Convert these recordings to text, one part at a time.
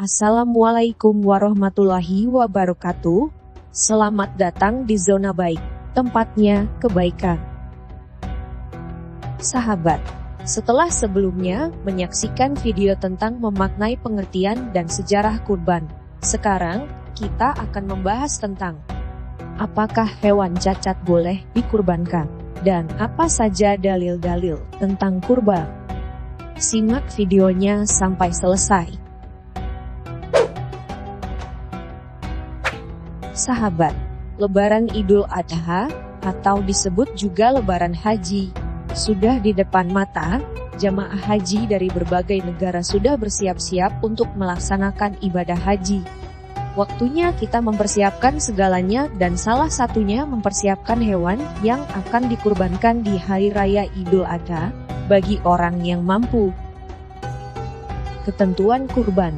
Assalamualaikum warahmatullahi wabarakatuh. Selamat datang di zona baik, tempatnya kebaikan. Sahabat, setelah sebelumnya menyaksikan video tentang memaknai pengertian dan sejarah kurban, sekarang kita akan membahas tentang apakah hewan cacat boleh dikurbankan dan apa saja dalil-dalil tentang kurban. Simak videonya sampai selesai. Sahabat, Lebaran Idul Adha, atau disebut juga Lebaran Haji, sudah di depan mata. Jamaah haji dari berbagai negara sudah bersiap-siap untuk melaksanakan ibadah haji. Waktunya kita mempersiapkan segalanya dan salah satunya mempersiapkan hewan yang akan dikurbankan di Hari Raya Idul Adha, bagi orang yang mampu. Ketentuan kurban.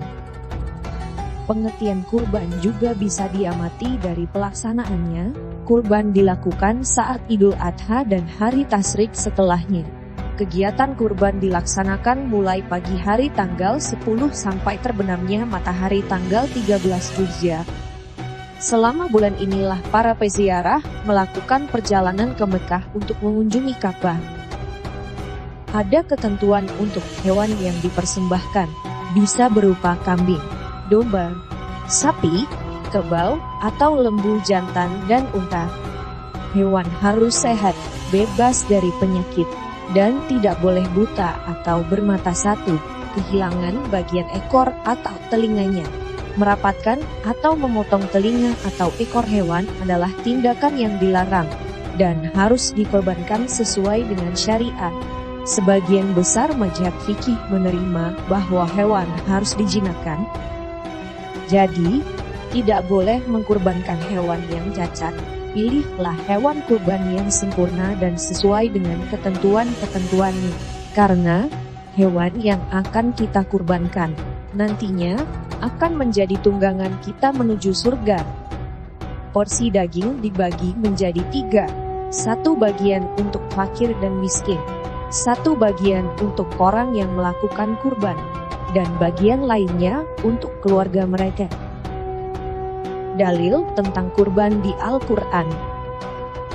Pengertian kurban juga bisa diamati dari pelaksanaannya. Kurban dilakukan saat Idul Adha dan hari tasyrik setelahnya. Kegiatan kurban dilaksanakan mulai pagi hari tanggal 10 sampai terbenamnya matahari tanggal 13 Dzulhijjah. Selama bulan inilah para peziarah melakukan perjalanan ke Mekah untuk mengunjungi Ka'bah. Ada ketentuan untuk hewan yang dipersembahkan, bisa berupa kambing, domba, sapi, kerbau, atau lembu jantan dan unta. Hewan harus sehat, bebas dari penyakit, dan tidak boleh buta atau bermata satu, kehilangan bagian ekor atau telinganya. Merapatkan atau memotong telinga atau ekor hewan adalah tindakan yang dilarang, dan harus dikorbankan sesuai dengan syariat. Sebagian besar mazhab fikih menerima bahwa hewan harus dijinakkan. Jadi, tidak boleh mengkurbankan hewan yang cacat. Pilihlah hewan kurban yang sempurna dan sesuai dengan ketentuan-ketentuannya. Karena, hewan yang akan kita kurbankan, nantinya, akan menjadi tunggangan kita menuju surga. Porsi daging dibagi menjadi 3. 1 bagian untuk fakir dan miskin. 1 bagian untuk orang yang melakukan kurban, dan bagian lainnya untuk keluarga mereka. Dalil tentang kurban di Al-Quran.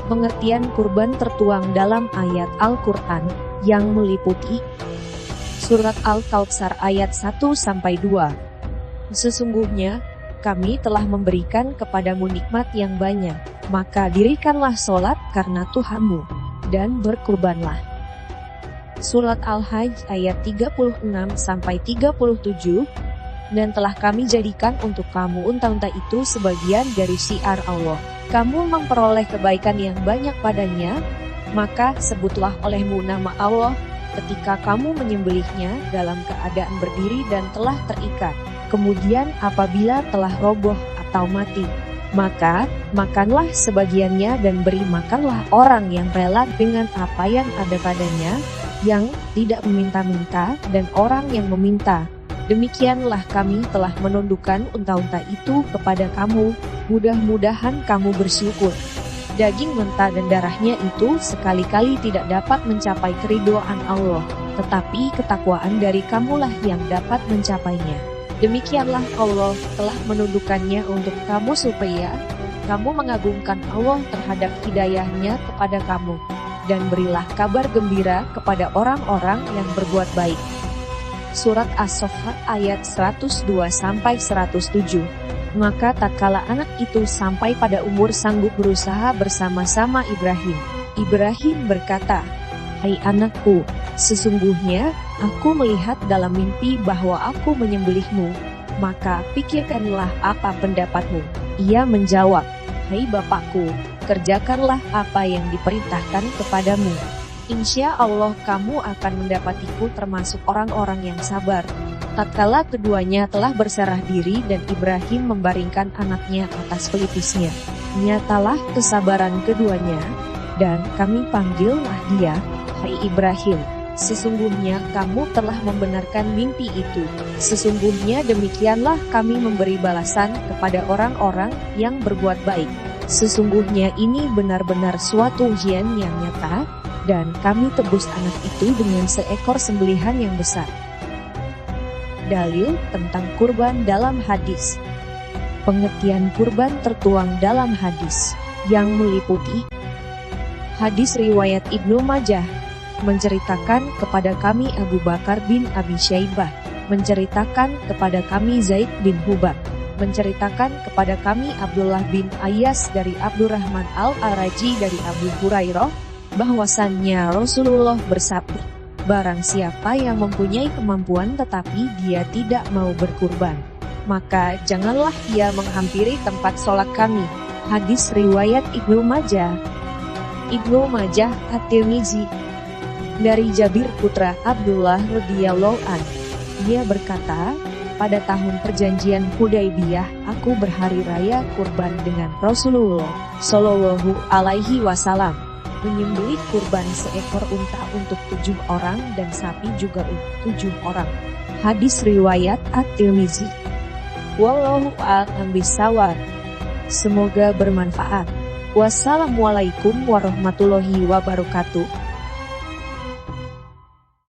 Pengertian kurban tertuang dalam ayat Al-Quran yang meliputi Surat Al-Kautsar ayat 1-2. Sesungguhnya, kami telah memberikan kepadamu nikmat yang banyak, maka dirikanlah sholat karena Tuhanmu, dan berkurbanlah. Surat Al-Hajj ayat 36-37. Dan telah kami jadikan untuk kamu unta-unta itu sebagian dari syiar Allah. Kamu memperoleh kebaikan yang banyak padanya, maka sebutlah olehmu nama Allah ketika kamu menyembelihnya dalam keadaan berdiri dan telah terikat. Kemudian apabila telah roboh atau mati, maka makanlah sebagiannya dan beri makanlah orang yang rela dengan apa yang ada padanya, yang tidak meminta-minta dan orang yang meminta. Demikianlah kami telah menundukkan unta-unta itu kepada kamu, mudah-mudahan kamu bersyukur. Daging mentah dan darahnya itu sekali-kali tidak dapat mencapai keridhaan Allah, tetapi ketakwaan dari kamulah yang dapat mencapainya. Demikianlah Allah telah menundukkannya untuk kamu supaya kamu mengagungkan Allah terhadap hidayahnya kepada kamu, dan berilah kabar gembira kepada orang-orang yang berbuat baik. Surat As-Saffat ayat 102-107. Maka tatkala anak itu sampai pada umur sanggup berusaha bersama-sama Ibrahim, Ibrahim berkata, "Hai anakku, sesungguhnya aku melihat dalam mimpi bahwa aku menyembelihmu, maka pikirkanlah apa pendapatmu." Ia menjawab, "Hai bapakku, kerjakanlah apa yang diperintahkan kepadamu. Insya Allah kamu akan mendapatiku termasuk orang-orang yang sabar." Tatkala keduanya telah berserah diri dan Ibrahim membaringkan anaknya atas pelipisnya, nyatalah kesabaran keduanya, dan kami panggillah dia, "Hai Ibrahim, sesungguhnya kamu telah membenarkan mimpi itu. Sesungguhnya demikianlah kami memberi balasan kepada orang-orang yang berbuat baik. Sesungguhnya ini benar-benar suatu ujian yang nyata, dan kami tebus anak itu dengan seekor sembelihan yang besar." dalil tentang kurban dalam hadis. Pengertian kurban tertuang dalam hadis, yang meliputi hadis riwayat Ibnu Majah, menceritakan kepada kami Abu Bakar bin Abi Syaibah, menceritakan kepada kami Zaid bin Hubab, menceritakan kepada kami Abdullah bin Ayyas dari Abdurrahman al-Araji dari Abu Hurairah, bahwasannya Rasulullah bersabda, barang siapa yang mempunyai kemampuan tetapi dia tidak mau berkurban, maka janganlah ia menghampiri tempat sholat kami. Hadis riwayat Ibnu Majah. Ibnu Majah At-Tirmizi. Dari Jabir putra Abdullah radhiyallahu an, dia berkata, pada tahun perjanjian Hudaybiyah aku berhari raya kurban dengan Rasulullah Shallallahu Alaihi Wasallam, menyembelih kurban seekor unta untuk 7 orang dan sapi juga untuk 7 orang. Hadis riwayat At-Tirmizi. Wallahu a'lam bishawab. Semoga bermanfaat. Wassalamualaikum warahmatullahi wabarakatuh.